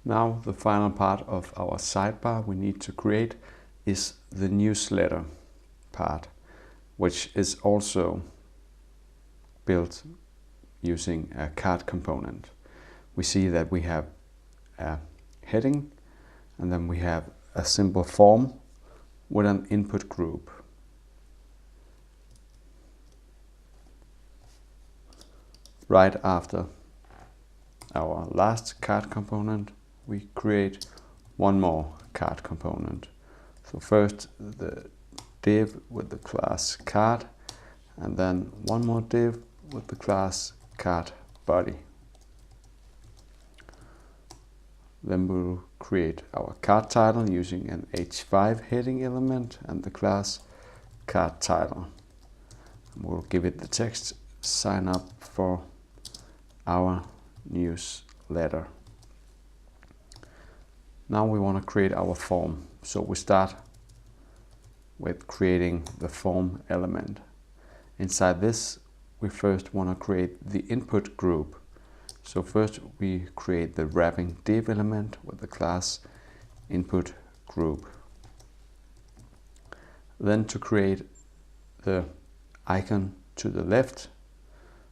Now the final part of our sidebar we need to create is the newsletter part, which is also built using a card component. We see that we have a heading, and then we have a simple form with an input group. Right after our last card component, we create one more card component. So first the div with the class card, and then one more div with the class card body. Then we'll create our card title using an h5 heading element and the class card title. We'll give it the text "Sign up for our newsletter." Now we want to create our form. So we start with creating the form element. Inside this, we first want to create the input group. So first we create the wrapping div element with the class input group. Then to create the icon to the left,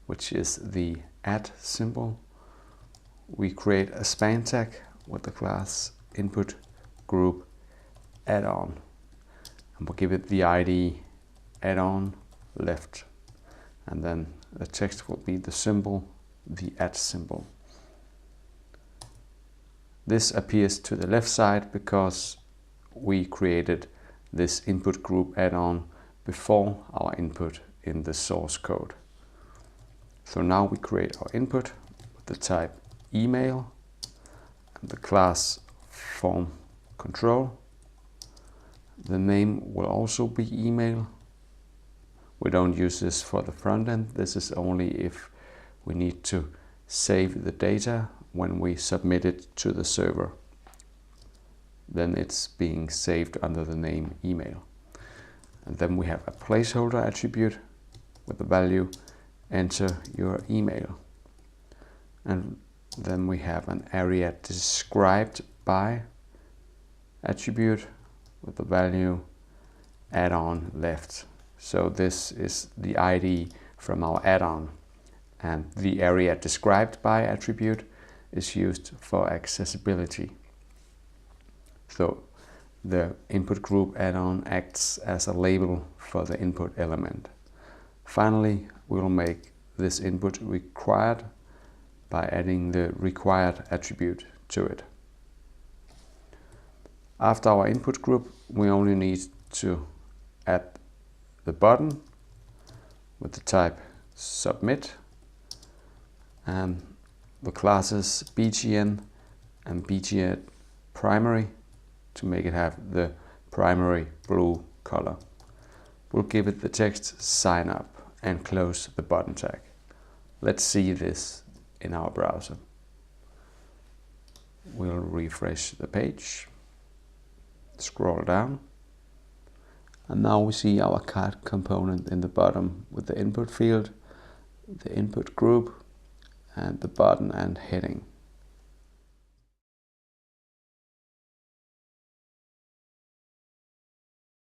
which is the @ symbol, we create a span tag with the class input group add-on, and we'll give it the ID add-on left, and then the text will be the symbol, the @ symbol. This appears to the left side because we created this input group add-on before our input in the source code. So now we create our input with the type email and the class form control. The name will also be email. We don't use this for the front end. This is only if we need to save the data when we submit it to the server. Then it's being saved under the name email. And then we have a placeholder attribute with the value enter your email. And then we have an area described by attribute with the value add-on left. So this is the ID from our add-on, and the area described by attribute is used for accessibility. So the input group add-on acts as a label for the input element. Finally, we'll make this input required by adding the required attribute to it. After our input group, we only need to add the button with the type submit and the classes bgn and bgn primary to make it have the primary blue color. We'll give it the text sign up and close the button tag. Let's see this in our browser. We'll refresh the page, scroll down, and now we see our card component in the bottom with the input field, the input group, and the button and heading.